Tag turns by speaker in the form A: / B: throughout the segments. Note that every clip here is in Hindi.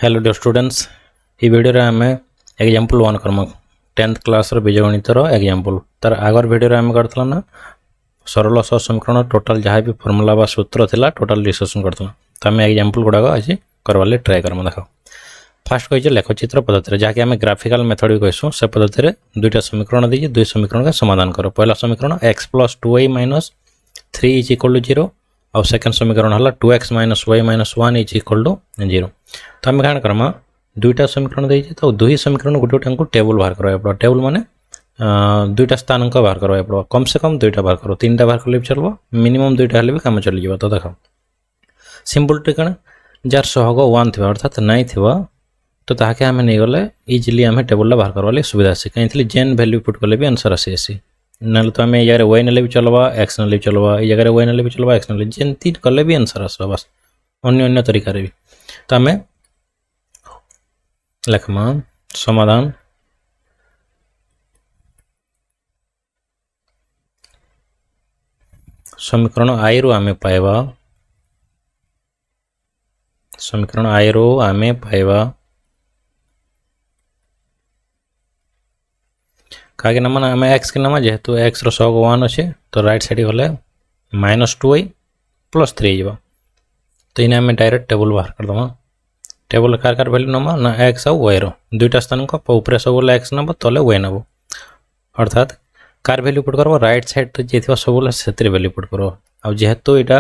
A: हेलो डियर स्टूडेंट्स ये वीडियो रे आमे एग्जांपल 1 करम 10th क्लास रो बीजगणित रो एग्जांपल तार आगर वीडियो रे आमे करथला ना सरल सहज समीकरण टोटल जहाँ भी फॉर्मूला बा सूत्र थिला टोटल डिस्कशन करथला त आमे एग्जांपल गुडा आज करवाले ट्राई करम देखो फास्ट कहि लेखचित्र पद्धति रे जाके आमे ग्राफिकल मेथड भी कहसु से पद्धति रे दुईटा समीकरण देजी दुई समीकरण का समाधान करो पहला समीकरण x + 2y - 3 = 0 और सेकंड समीकरण हला 2x - y - 1 = 0 तो आम क्या करमा दुईटा समीकरण देती तो दुई समीकरण गोटे गोटे टेबल बाहर करवाई पड़ो टेबल माने दुईटा स्थानांक बाहर करवाई पड़ो कम से कम दुईटा बाहर करो तीन टा बाहर कले भी चलो मिनिमम दुईटा हेल्ले भी काम चली जावा तो देख सिंपल ट्रिक जार सहग 1 थी अर्थात नहीं थी तो ताके आम नहीं गले इजिली आम टेबल बाहर करवा सुविधा आसी कहीं जेन वैल्यू पुट कले भी आंसर आसी ना तो आम ये वाई ने भी चलवा एक्स ने भी चलवा ये जगह वाई ने भी चलवा एक्स ने जेमती कले भी आंसर आस बस अन्य तरीका भी तो आम लेखमा समाधान समीकरण आई रू आमे पाइबा समीकरण आई रू आमे पाइबा कागे नाम आमे एक्स के नाम जेहेतु एक्स रो सहग 1 अच्छे तो राइट साइड गले -2y + 3 जीवा तो इने आमे डायरेक्ट टेबल बाहर कर दमा टेबल कार वैल्यू नमा ना एक्स और वाई रो दुईटा स्थान को ऊपर सब एक्स नब तले वाई नब अर्थात कार वैल्यू पुट करबो राइट साइड जे थिबा सब से वैल्यू पुट करो आ जेहेतु एटा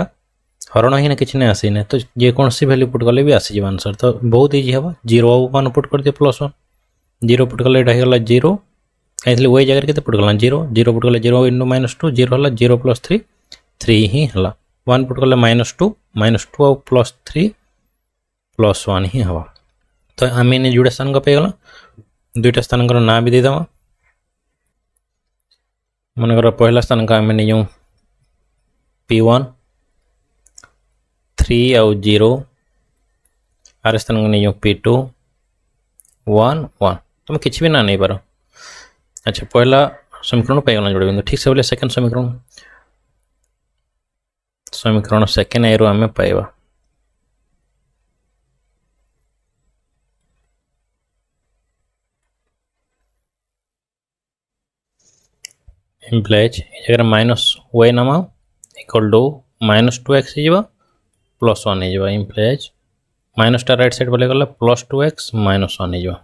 A: हरण ही ना किछि नै आसी नै तो जे कोन सी वैल्यू पुट करले भी आसी जीव आंसर तो बहुत इजी हबो 0 और 1 पुट कर दे +1 0 पुट करले एटा हेला 0 कहितले वाई जगह केते पुट करला 0 0 पुट करले 0 * -2 0 हला 0 + 3 3 ही हला 1 पुट करले -2 -2 और +3 +1 ही हवा तो आम इन जोड़े स्थान पे गला दुईटा स्थान ना भी देदेव मन कर पहला स्थान का आम नहीं P1 3 और 0 आर स्थान को नहीं P2 1 1 तुम किसी भी ना नहीं पार अच्छा पहला समीकरण पाइगला जोड़े बिंदु ठीक से बोले सेकंड समीकरण सेकंड आई रो आम पाइबा इम्प्लाइज जगह -y नाम इक्वल टू -2x +1 हो इम्प्लाइज माइनसटा राइट साइड बोले गला +2x - 1 हो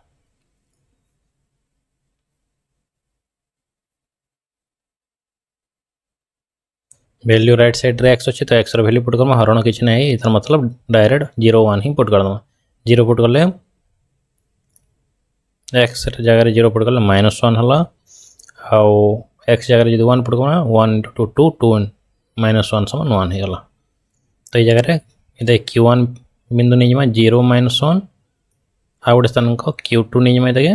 A: वैल्यू राइट साइड रे x अच्छे तो x वैल्यू पुट कर हरण किसी ना इधर मतलब डायरेक्ट 0 1 ही पुट कर दमा 0 पुट कले x जगह 0 पुट कले -1 हला आउ एक्स जगह जो 1 पुट करना 1 × 2 2 -1 = 1 हो गला तो ये जगह ये Q1 बिंदु नहीं जमा 0 -1 आ गोटे स्थान को Q2 नहीं जमा ये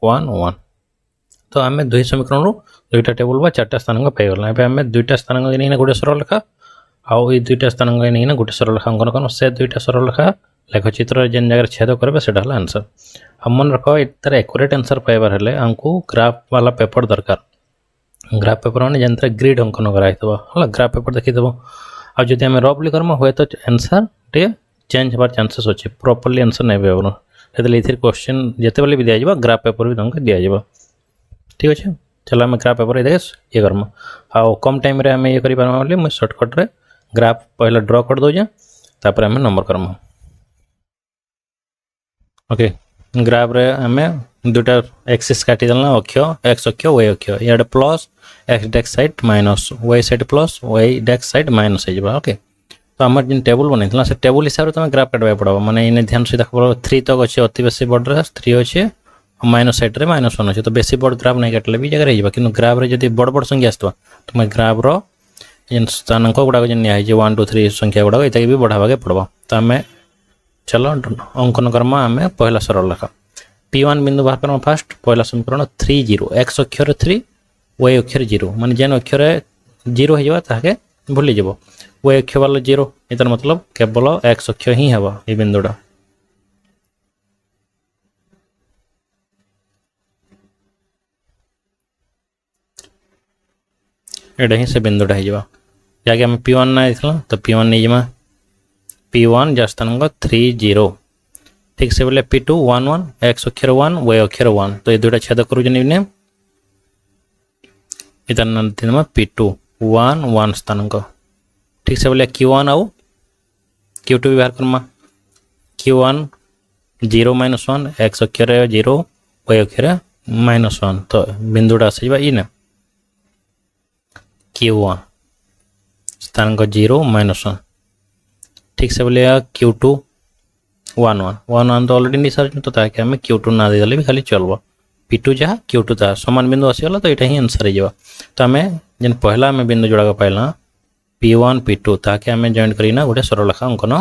A: 1 1 तो आम दुई समीकरण दुईटा टेबल बा चार्टा स्थान को पाइगला आम दुईटा स्थान को नहीं गोटे सरल रेखा आउ ये दुईटा स्थान को नहीं गोटे सरल रेखा अंकन कर से दुईटा सरल रेखा लेखचित्र जेन जगह छेद करेंगे से आंसर हम मन रख तार एक्यूरेट आंसर पाइबार हेले हमको ग्राफ वाला पेपर दरकार ग्राफ पेपर मैंने जनता ग्रिड अंकन कराई ग्राफ पेपर देखीदेव आ जब आम रफली करम हुए तो आंसर टे चेंज हबार चांसेस अच्छे प्रॉपर्ली आंसर नहीं पाबन से क्वेश्चन जिते बेले भी दिज्व ग्राफ पेपर भी तुमको दिज्व ठीक अच्छे चलो आम ग्राफ पेपर ये ये करम आउ कम टाइम आम ये कर मुझे सर्टकट्रे ग्राफ पहले ड्र कर दौचे तापर आम नंबर करम ओके ग्राफ रे आम दुटा एक्सिस काटिदेल अक्ष एक्स अक्ष वाई अक्ष इे प्लस एक्स डेक्स side minus Y side plus Y डेक्स साइड माइनस हो ओके तो आम जिन टेबल बनई से टेबल हिसाब से तुम ग्राफ काटवा पड़ो मैंने इन ध्यान से देख 3 तक अच्छे अति बेसी बड़ 3 अच्छे माइनस साइड रे -1 अच्छे तो बेसी बड़ ग्राफ नहीं काटले भी जगह हो कि ग्राफ रे जब बड़ बड़ संख्या आसवा तुम ग्राफ रो स्थानांक गुड़ाक जो निया 1 2 3 संख्या गुड़ाक ये भी बढ़ावा पड़ो तो आम चलो अंकन कर्मा आम पहला सरल रेखा P1 बिंदु बाहर करम फास्ट पहला समीकरण 3 0 x अक्षर 3 y अक्षर 0 माने जेन अक्षर 0 हो जावा ताके भूली जबो y अक्षर वाला 0 इतर मतलब केवल x अक्षर ही हवा ए बिंदुडा एडा ही से बिंदुडा हो जावा जाके हम P1 ना दिखला तो P1 नहीं जमा P1 जस्थान को 3 0 ठीक से बोले P2 1 1 x अक्षर 1 y अक्षर 1 तो ये दुटा छेद करू जने ने इतना दिन में P2 1 1 स्थानांक ठीक से बोले Q1 आउ Q2 भी बाहर करमा Q1 0 -1 x अक्षर 0 y अक्षर -1 तो बिंदुटा आसीबा इने Q1 स्थानांक 0 -1 ठीक से बोले Q2 1 1 1 1 तो ऑलरेडी नहीं सर तो ताकि हमें Q2 ना दे भी खाली चलबो P2 जहाँ Q2 था समान बिंदु आसीगला तो यहाँ ही आंसर हो जावा तो हमें जन पहला हमें बिंदु जोड़ा पाइला P1 P2 ताकि हमें जॉइन करीना गोटे सरलरेखा अंकन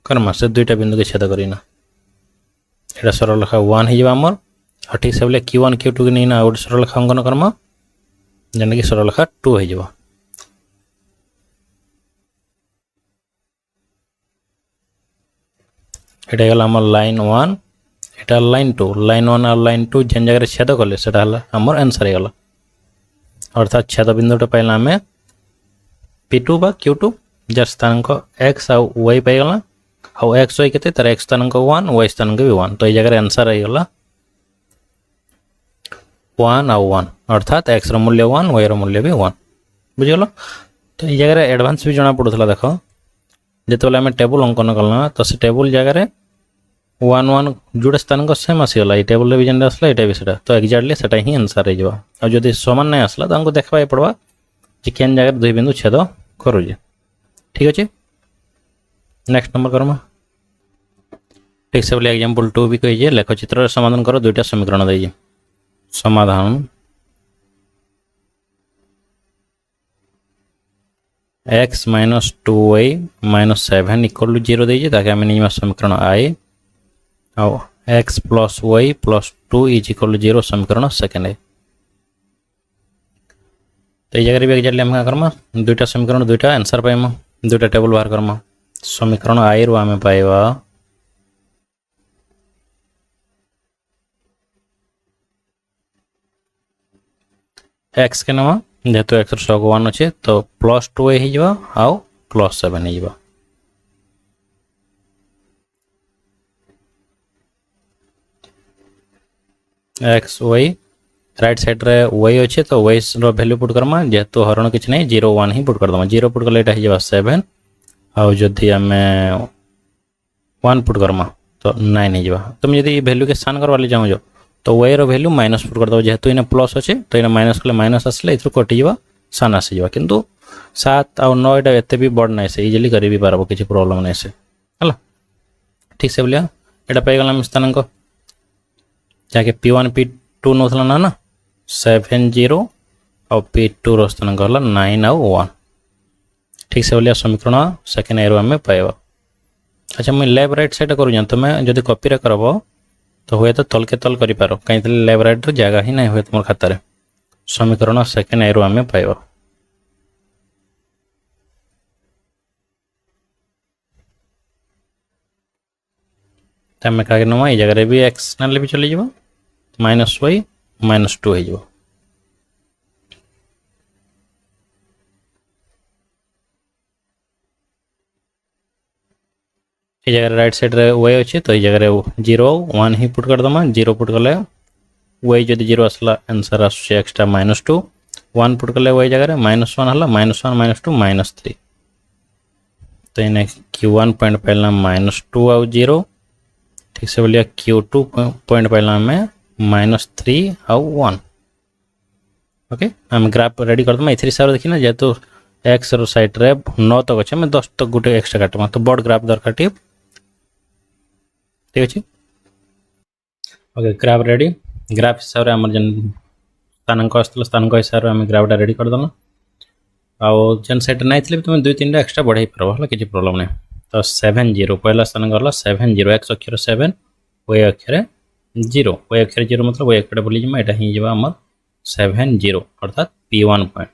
A: करमा से दुईटा बिंदु के छेद करीना एटा सरलरेखा 1 हो आमर और ठीक से बोले Q1 Q2 के नहीं ना गोटे सरलरेखा अंकन करमा जेन कि सरलरेखा 2 हो जावा एटा गला हमर लाइन 1 एटा लाइन 2 लाइन 1 और लाइन 2 जेन जगह छेद कले सेटा हला हमर आंसर हो गला अर्थात छेद बिंदुटा पाइला हमें P2 बा Q2 जर स्थानांक x और y पाई गला और x y केते तर x स्थानांक 1 y स्थानांक भी 1 तो ये जगह आंसर हो गला 1 और 1 अर्थात x रो मूल्य 1 y रो मूल्य भी 1 बुझिगलो तो ये जगह एडवांस भी जना पड़ुथला देखो जेतबेला हमें टेबल अंकन करना तो से टेबल जगह 1 1 जोड़े स्थानांक सेम आसीगला ये टेबल भी जेन आसला एटा भी सेटा तो एक्जाक्टली सेटा ही आंसर हो जावा और जदि समान नहीं आसला तो हमको देखबा पड़वा जे केन जगह दुई बिंदु छेद करू जे ठीक अछि नेक्स्ट नंबर करमा ठीक से बोले एग्जांपल 2 भी कहिए लेख चित्र समाधान करो दुईटा समीकरण दइए समाधान x - 2y - 7 = 0 दीजिए ताकि हमें नहीं समीकरण आए और x + y + 2 = 0 समीकरण सेकेंड है तो ये जगह भी एक्जाक्टली हम क्या करमा दुईटा समीकरण दुईटा आंसर पाइमा दुईटा टेबल बाहर करमा समीकरण आई रो आमे पाइबा x के नाम जेहेतु x रो 1 अच्छे तो +2y हो जावा आउ +7 हो जावा x y राइट साइड रे y अच्छे तो y रो वैल्यू पुट करमा जेहेतु हरण किछ नहीं 0 1 ही पुट कर दमा 0 पुट कले एटा हो जावा 7 आउ जदि हमें 1 पुट करमा तो 9 हो जावा तुम यदि वैल्यू के स्थान करवा ले जाओ तो y रो वैल्यू माइनस पुट कर दो जेहेतु इने प्लस अच्छे तो इने माइनस कले माइनस आसले इथु कटि जावा सान आसी जावा किंतु 7 और 9 एटा एते भी बड़ नै से इजीली करि भी पारबो किछि प्रॉब्लम नै से हला ठीक से बोलिया एटा पाई गला हम स्थानांक जाके P1 P2 नथला ना 7 0 और P2 रो स्थानांक हला 9 और 1 ठीक से बोलिया समीकरण सेकेंड एरो हमें पाइबा अच्छा मैं लेफ्ट राइट साइड करू जन तुम जदि कॉपी रे करबो तो हुए तो तल के तल करि पारो कहीं लेफ्ट राइट रो जगह ही नहीं हुए तुम खाता रे समीकरण सेकेंड एरो हमें पाइबा तमे का नवा ये जगह भी x नाले भी चली जाबो -y -2 हो जाबो ये जगह राइट साइड रे y अछि तो ये जगह 0 1 ही पुट कर दमा 0 पुट करले y जदि 0 असला आंसर आसे एक्स्ट्रा -2 1 पुट करले y जगह -1 हला -1 -2 -3 तो इने Q1 पॉइंट पहला -2 और 0 ठीक से बोलिए Q2 पॉइंट पहला हमें -3 और 1 ओके हम ग्राफ रेडी कर दमा इथि सार देखिना जेतु x रो साइड रे 9 तक अछि मैं 10 तक गुटे एक्स्ट्रा काटमा तो बड़ ग्राफ दरकार टिप ठीक अछि ओके ग्राफ रेडी ग्राफ हिसाब रे हमर जन स्थानांक असतल स्थानांक हिसाब रे हम ग्राफटा रेडी कर दमा आउ जन सेट नहीं थिले तुम 2 3 टा एक्स्ट्रा बढ़ाई परबो हला किछि प्रॉब्लम नहीं तो 7 0 पहला स्थानांक हला 7 0 x अक्षर 7 y अक्षर 0 y अक्षर 0 मतलब y अक्षर बोली जमा एटा ही जबा हमर 7 0 अर्थात P1 पॉइंट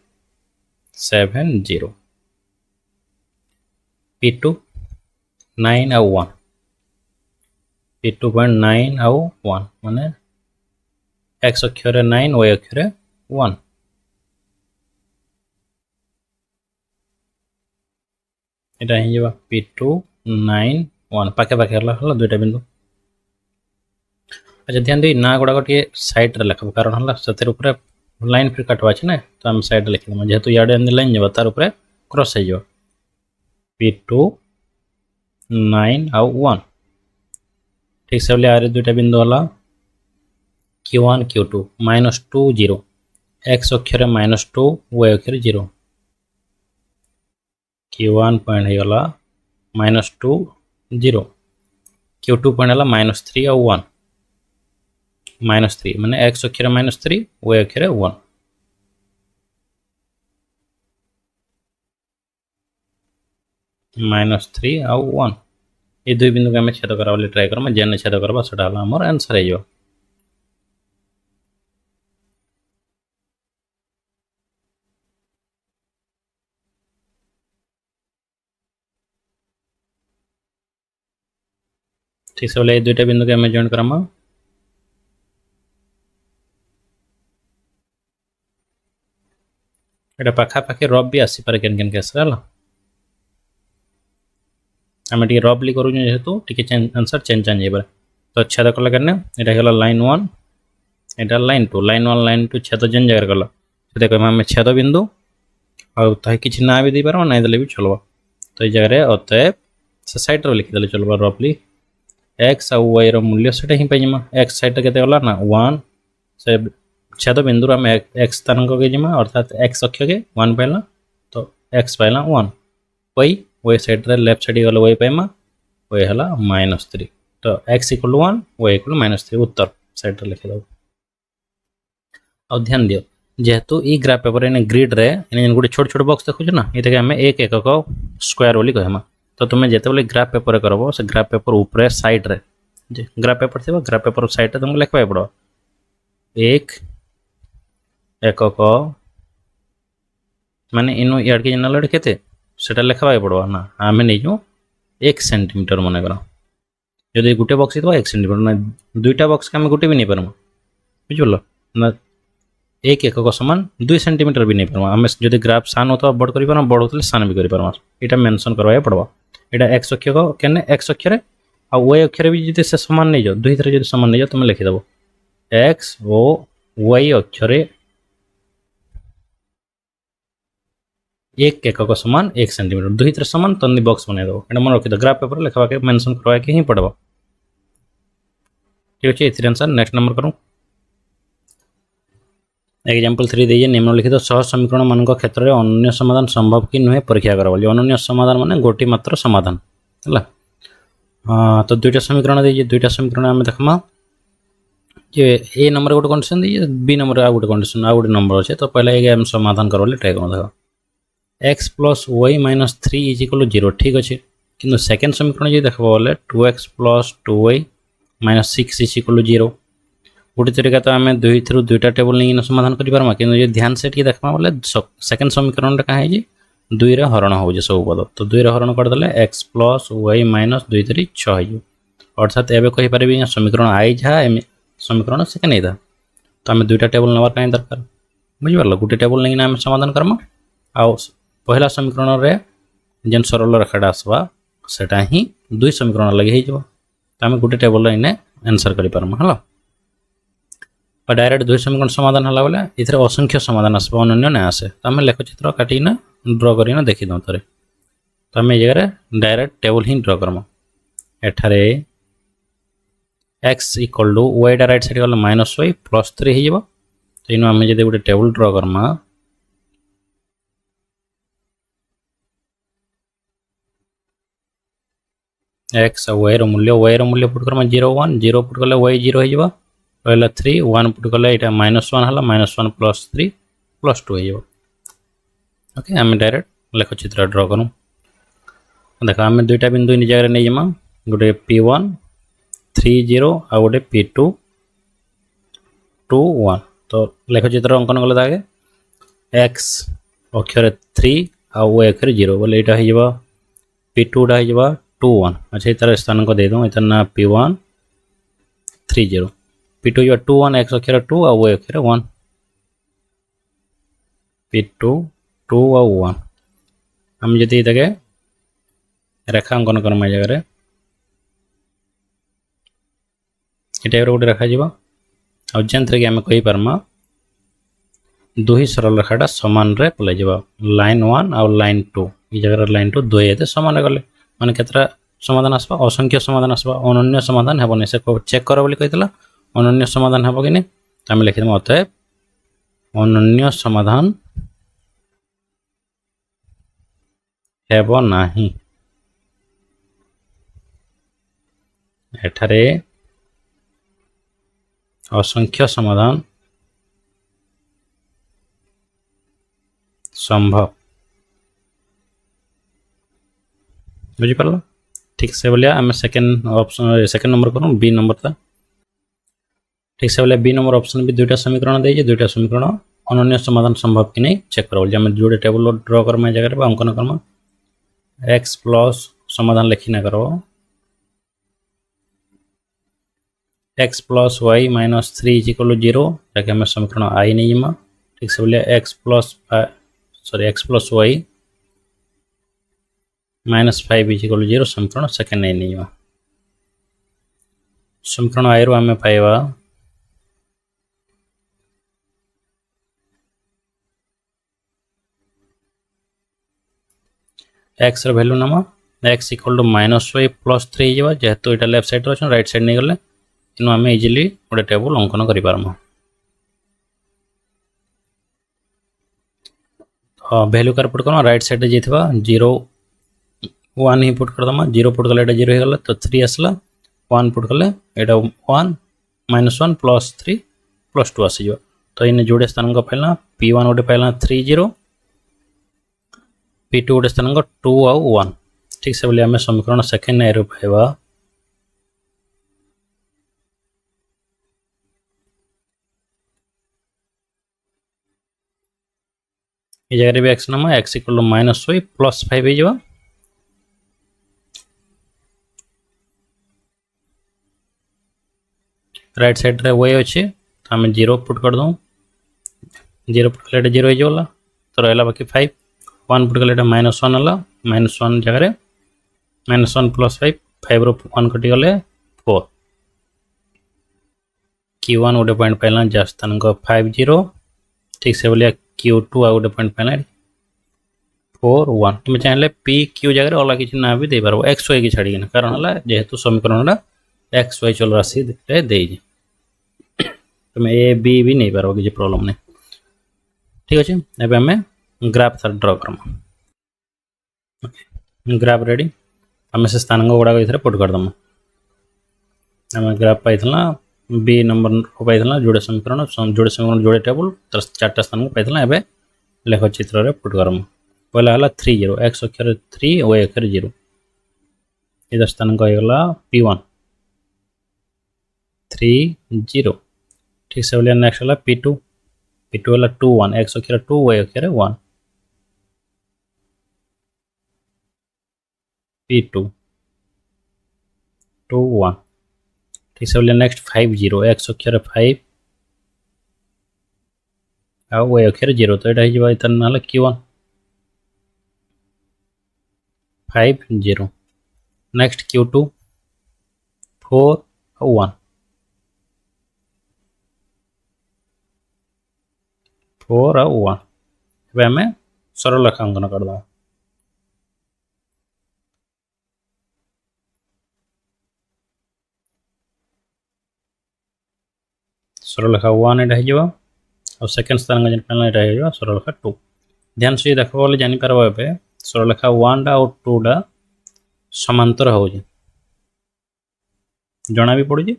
A: 7 0 P2 9 और 1 P2 पॉइंट 9 और 1 माने x अक्षर 9 y अक्षर 1 एटा ही जबा P2 9 1 पाखे पाखे हला दुईटा बिंदु। अच्छा ध्यान दी ना गुड़ाक टे सैड लिखब कारण है से लाइन फिर काटवा अच्छे ना तो आम सैड लिखिदेम जेहेतु इे लाइन जावा तार ऊपर क्रॉस हो P2 9 आउ 1 ठीक से बोले आरे दुईटा बिंदु है Q1 Q2 -2 0 x अक्षर -2 y अक्षर 0 Q1 पॉइंट होगा -2 0 Q2 पॉइंट है -3 आउ 1 -3 माने x अक्षर -3 y अक्षर 1 -3 आउ 1 ये दुई बिंदु को आम छेद करा ट्राए करमा जेने छेद करवा सेटा आमर आंसर हो। ठीक से बोले दुईटा बिंदु को आम जॉइन करमा एटा पाखापाखि रफ भी आसीपारे केन केन केस है आम टे रफली करूँ जेहेतु टी आंसर चेंज हो तो छेद कला के यहाँ लाइन 1 यहाँ लाइन 2 लाइन 1 लाइन 2 छेद जेन जगह गला देख आम छेद बिंदु आ कि ना भी देपार ना देले भी चलो तो ये जगह अतएव से सैड लिखिदे चलो रफली एक्स आउ वाई रूल्य से ही पाइमा एक्स सैड के गला ना 1 से छेद बिंदु आम एक्स स्थानांक के जिमा अर्थात एक्स अक्ष के 1 पाइला तो एक्स पाइला 1 वाई साइड रे लेफ्ट साइड गला वाई पाइमा वाई है -3 तो एक्स इक्वल 1 वाई इक्वल -3 उत्तर साइड रे लिखिद। ध्यान दियो जेहेतु ई ग्राफ पेपर इन ग्रिड रे इन गोटे छोट छोट बॉक्स देखुछ ना ये आम एक एकक स्क्वायर बोली कहमा तो तुम्हें जिते बोले ग्राफ पेपर करब से ग्राफ पेपर ऊपर साइड रे ग्राफ पेपर थी ग्राफ पेपर साइड रे तुमको लिखा पड़ो एक एकक माने इनु इड के जनल केते सेटा लिखा पड़ो ना आम नहीं जो 1 सेंटीमीटर मन कर जब गोटे बक्स थी 1 सेंटीमीटर ना दुईटा बक्स के आम गोटे भी नहीं पार्म बुझल ना 1 एकक समान 2 सेंटीमीटर भी नहीं पार्म आम जब ग्राफ सान होता बड़ कर बड़ होते सान भी कर यहाँ मेनसन करवा पड़ो यहाँ एक्स अक्षर के एक्स अक्षर आ वाई अक्षर भी जो से सामान नहीं जाओ दुई जो सामान नहीं जाओ तुम लिखिदेव एक्स ओ वाई अक्षर 1 एकक समान 1 सेंटीमीटर दुई सामान तो बॉक्स बनई दो ये मन रखीद ग्राफ पेपर लिखा के मेनसन करवा के ही पड़ो ठीक अच्छे ये आंसर नेक्स्ट नंबर करूँ एग्जाम्पल 3 दीजिए निम्नलिखित सहज समीकरण मान क्षेत्र में अन्य समाधान संभव कि नुहे परीक्षा कर अन्य समाधान माने गोटी मात्र समाधान है तो दुईटा समीकरण दीजिए दुईटा समीकरण आम देखमा जे ए नंबर गोटे कंडीशन दीजिए बी नंबर आ गोटे कंडीशन आ गोटे नंबर अच्छे तो पहले ये आम समाधान कर ट्राए कर देख x plus y -3 is equal 0 ठीक अच्छे कि सेकेंड समीकरण जो देखा बोले 2x + 2y -6 इज इक्वल 0 गोटे तरीका तो आम दुईटा टेबल नहीं समाधान करें कि ध्यान से देखा बोले सेकेंड समीकरण कहाँ है 2 रे हरण हो सब पद तो 2 रे हरण करदे x + y -2 3 6 अर्थात एवं कहीपर समीकरण आई जहाँ समीकरण सेकेंड ही था तो आम दुईटा टेबल नवार कहीं दरकार बुझिपार गोटे टेबल नहीं आम समाधान करमा आउ पहला समीकरण रे जेन सरल रेखाटा आसवा सेटा ही 2 समीकरण लगे हो तो आम गोटे टेबल इन्हें आंसर करें है डायरेक्ट 2 समीकरण समाधान है बोले ये असंख्य समाधान आसो अन्य ना आसे तो आम लेखचित्र काटिना ड्र कर देखीद थे तो आम ये जगह डायरेक्ट टेबल ही ड्र करमा एठारे एक्स इक्वल टू वाईटा राइट साइड गला -y +3 हो तो इन आम जो गोटे टेबल ड्र करमा एक्स और वाई मूल्य पुट करमा 0 1 0 पुट कले y 0 हो रहा 3 1 पुट कले यहाँ -1 है -1 +3 +2 हो ओके आम डायरेक्ट लेखचित्र ड्र करूँ देख आम दुईटा बिंदु इन जगह नहीं जमा गोटे P1 3 0 आ गोटे P2 2 1 तो लेखचित्र अंकन कले आगे एक्स अक्षर 3 आ y अक्षर 0 बोले यहाँ हो P2 टा हो 2 1 अच्छा तार स्थानांक दे दूँ इतना ना P1 3 0 P2 जो 2 1 x अक्षर 2 आ y अक्षर 1 P2 2 आ 1 हम जब रेखा अंकन करमा जगह ये टाइप गोटे रखा आउे कि आम कहीपरमा दुही सरल रेखाटा सामान रे पलै जावा लाइन 1 आउ लाइन 2 ये जगह लाइन 2 दुई एते सामान गले माने केतरा समाधान आसबा असंख्य समाधान आसबा अनन्य समाधान हेबनी से चेक कर बोली कहितला अनन्य समाधान हेबो कि नहीं आम लिखिदेम अतएव अनन्य समाधान हेबो नाही एठारे असंख्य समाधान संभव बुझीपार ठीक से बोलिया आम सेकेंड ऑप्शन सेकेंड नंबर करूँ बी नंबर था ठीक से बोलिया बी नंबर ऑप्शन भी दुईटा समीकरण दे दुईटा समीकरण अनन्य समाधान संभव कि नहीं चेक कर बोलिए आम जोड़े टेबल ड्र करमा जगह अंकन करमा एक्स प्लस समाधान लिखी ना करो x plus y minus 3 is equal to 0 ताकि हमें समीकरण आई नहीं जिमा ठीक से बोलिए x plus y minus 5 is equal to 0 समीकरण सेकेंड नहीं जिमा समीकरण आई रू आम पाइबा एक्स वैल्यू नाम x equal to minus y plus 3 हो जेहेतु यहाँ लेफ्ट साइड अच्छे राइट साइड नहीं गले तेणु आम इजिली गोटे टेबल अंकन कर भैल्यू कार पुट कर राइट साइड जी 0 1 ही पुट करदमा 0 पुट कले 0 हो गला तो 3 आसला 1 पुट कले यहाँ 1 माइनस 1 प्लस 3 प्लस 2 आसीज तो इन जोड़े स्थान पाइला P1 गोटे पाइला 3 0 P2 गोटे स्थान 2 आउ 1 ठीक से बोलिए आम समीकरण सेकेंड ए पाइबा ये जगह भी एक्स नाम x equal to minus y plus 5 हो राइट साइड रे वाई अच्छे तो आम 0 पुट कर दूँ 0 पुट कले 0 हो गला तो रहा बाकी 5 1 पुट कले माइनस 1 है माइनस 1 जगह माइनस 1 प्लस 5 5 रू 1 कटि गले 4 Q1 गोटे पॉइंट पाइला जहाँ स्थान 5 0 ठीक से बोलिए Q2 आ गोटे पॉइंट पाइला 4 1 तुम चाहिए पी क्यू जगह अलग किसी ना भी दे पार एक्स वाई की छाड़ी कारण है जेहेतु समीकरण एक्स वाई चल राशि दे तुम ए बी भी नहीं पार किसी प्रॉब्लम नहीं ठीक अच्छे एवं आम ग्राफ तार ड्र करमा ग्राफ रेडी आम से स्थान गुड़ाक ये पुट करदमा आम ग्राफ पाई बी नंबर पाई जोड़े समीकरण जोड़े टेबल तर 4टा स्थान को पाई एवं लेख चित्र पुट करम पहला है 3 0 एक्स अक्षर 3 वाई अक्षर 0 ये स्थान को होगा P1 3 0 ठीक से बोलिए नेक्स्ट है P2 है 2 1 एक्स अक्षर 2 वाई अक्षर 1 P2 2 1 ठीक से बोलिए नेक्स्ट 5 0 एक्स अक्षर 5 आउ वाई अक्षर 0 तो यहाँ इतना ना Q1 5 0 नेक्स्ट Q2 4 1 4 आउ 1 एवं आम सरल रेखांकन करदे सरल रेखा 1 यहाँ और सेकेंड स्थान यहाँ सरल रेखा 2 ध्यान से देख बोले जानीपार ए सरल रेखा 1 आउ 2 टा समांतर हो जना भी पड़ी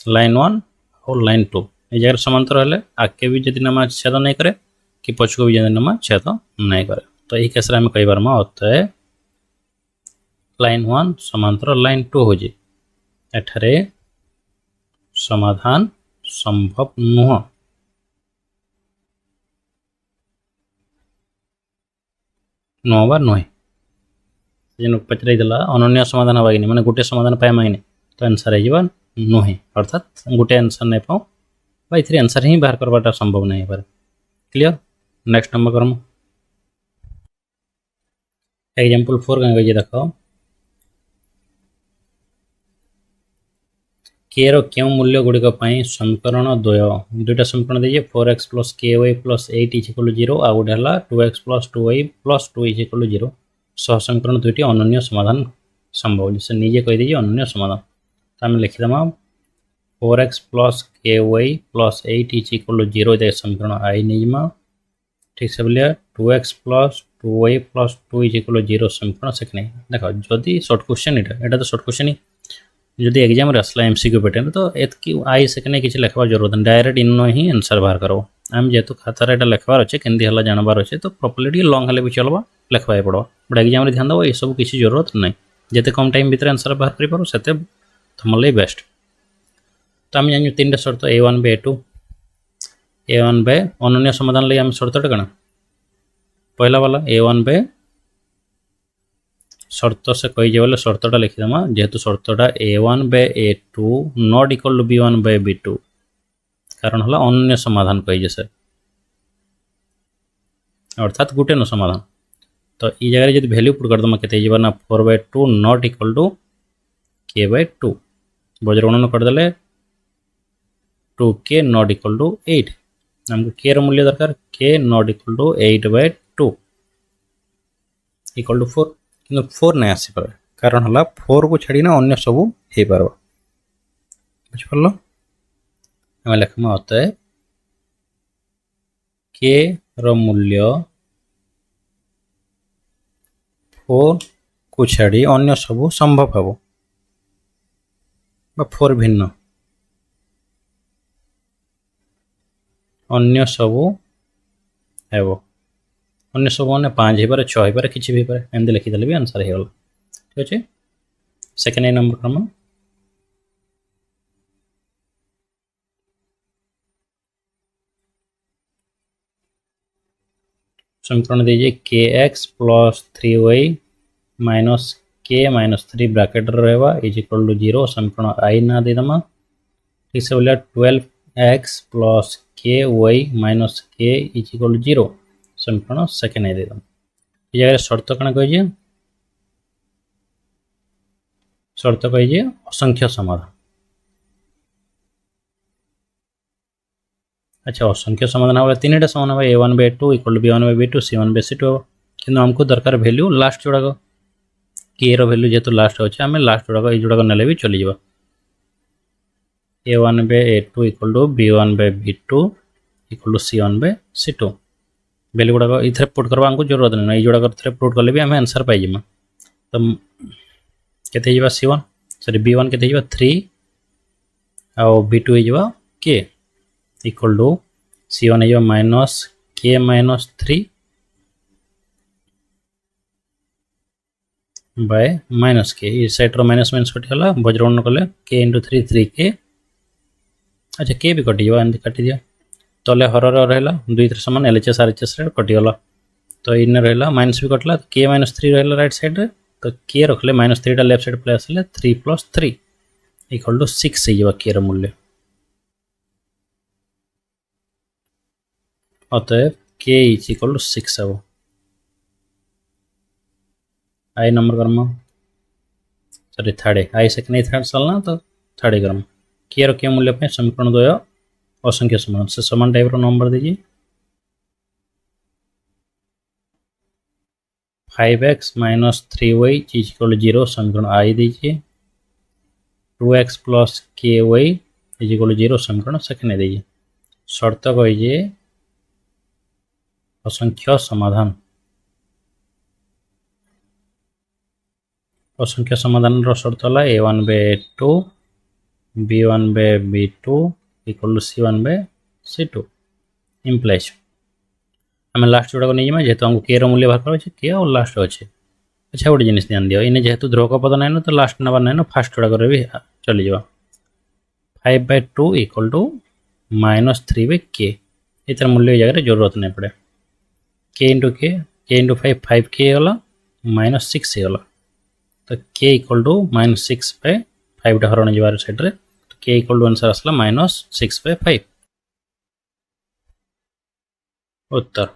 A: लाइन 1 और लाइन 2 ये जगह समांतर हेल्ले आगे भी जब नमा छेद नहीं करे कि पछको भी जब नमा छेद नहीं करे तो यही केस आम कही पार्मा अतः लाइन 1 समांतर लाइन 2 हो एठारे समाधान संभव नुह नुह नुहे पचार अनन्य समाधान हवा कि मैंने गोटे समाधान पाइमा कि तो आंसर हो नुहे अर्थात गोटे आंसर नहीं पाऊँ ये आंसर ही बाहर करवाटा संभव नहीं पारे क्लियर नेक्स्ट नंबर करम एग्जांपल 4 कहीं देख के रो क्यों मूल्य गुड़िक समीकरण दुईटा समीकरण दीजिए 4x plus ky plus 8 is equal 0 आ गोटे है 2x plus 2y plus 2 is equal 0 सह समीकरण दुईटी अनन्य समाधान संभव से निजे कहीदे अनन्य समाधान तो आम लिखिदेमा 4x plus ky plus 8 is equal 0 ये समीकरण आई नहीं ठीक से बोलिए 2x plus 2y plus 2 is equal 0 समीकरण सेकेंड देख जदि सर्ट क्वेश्चन यहाँ तो सर्ट क्वेश्चन जदि एग्जाम आसला एमसीक्यू पैटर्न तो एतकी आई सेकेंड किसी लिखबार जरूरत नहीं डायरेक्ट इन ही आंसर बाहर करो आम जेहेतु खातार यहाँ लिखबार अच्छे केमती है जानबार अच्छे तो प्रॉपर्ली लॉन्ग हेल्ले भी चलवा लिखवा पड़ो बट एग्जाम ध्यान देव ये सब किसी जरूरत नहीं जिते कम टाइम भितर आंसर बाहर कर से तुम बेस्ट तो आम जान 3टा शर्त A1 by A2 A1 bye अनन्य समाधान लगे आम शर्तटा कण पहला वाला A1 बाय शर्त से कही बोले शर्तटा लिखिदेमा जेहेतु शर्तटा A1 by A2 not equal to B1 by B2 कारण है अनन्य समाधान कही से अर्थात गुटे न समाधान तो ये जगह जब वैल्यू पुट करदमा के ना 4/2 नॉट इक्वल टू k/2 बज्रगणन करदे 2k नॉट इक्वल टू 8 हमको k रो मूल्य दरकार k not equal to 8/2 equal to 4 कि 4 नहीं आसी पारे कारण है 4 को छाड़ी ना अन्य सब हो पार बुझिपार आम लिखमा अतएव k रो मूल्य 4 को छाड़ी अन्य सब संभव हम 4 भिन्न अन्य सब है अन्य सब मैंने 5 हो पारे 6 हो पारे किसी भी पारे एमती लिखिदेले भी आंसर हो ठीक अच्छे सेकेंड नंबर क्रम समीकरण दीजिए kx plus 3y minus k minus 3 bracket रहा इज इक्वल टू 0 समीकरण आई ना देदमा ठीक से बोलिए 12x plus ky minus k is equal to 0 समीकरण सेकेंड आई देदमा ये जगह शर्त कण कही शर्त कही असंख्य समाधान अच्छा असंख्य समाधान हम 3टा समान हम A1 by A2 equal to B1 by B2 C1 by C2 हम कि हमको दरकार वैल्यू लास्ट जोड़ाक के रो वैल्यू जेहेतु लास्ट अच्छे आम लास्ट जोड़ाक ये जोड़ाक ना भी चली जा A1 by A2 equal to B1 by B2 equal to C1 by C2 value गुड़ाक ये पुट करवा हमको जरूरत नहीं ये जोड़ाक पुट कले भी आम आंसर पाइबा तो केते C1 सॉरी B1 केते 3 आ B2 हो k इक्वल टू C1 है minus k minus 3 bye minus k इस साइड रो माइनस माइनस कटिगला बज्रगणन कले k इंटू 3 3k अच्छा k भी कटिजा एमती काटी दिया तले हर रहा 2 3 समान LHS RHS कटिगला तो इन रहा माइनस भी कटला k माइनस 3 रहा राइट साइड रे तो k रखले माइनस 3टा लेफ्ट साइड प्ले आसले 3 प्लस 3 इक्वल टू 6 हो k रो मूल्य अतएव k इज इक्वल टू 6 हम आई नंबर कर्म सॉरी थर्ड आई सेकेंड थर्ड चलना तो थर्ड कर्म k रो के मूल्य पे समीकरण द्वय असंख्य समान से समान टाइप रो नंबर दीजिए 5x minus 3y is equal to 0 समीकरण आई दीजिए 2x plus ky is equal to 0 समीकरण सेकेंड दीजिए शर्त कही असंख्य समाधान असंख्य समाधान शर्त है A1 by A2 B1 by B2 equal to C1 by C2 implies आम लास्ट जोड़ाक नहीं जाए जेहेतु हमको k रो मूल्य बाहर कर k और लास्ट अच्छे अच्छा गोटे जिन ध्यान दियो इन जेहेतु ध्रुवक पद ना तो लास्ट नंबर ना फास्ट जोड़ाक भी चली जा 5/2 equal to minus 3 by k इतर मूल्य जगह जरूरत नहीं पड़े k इंटू 5 5k गला माइनस 6 गला तो k equal to minus 6 by 5 हरण जबार साइड रे तो k इक्वल टू आंसर आसला माइनस 6 बाय 5 उत्तर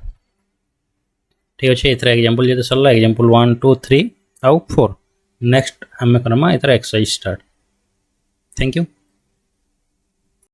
A: ठीक अच्छे इतर एग्जांपल जो सरला एग्जांपल 1 2 3 आउ 4 नेक्स्ट आम करमा इतर एक्सरसाइज स्टार्ट थैंक यू।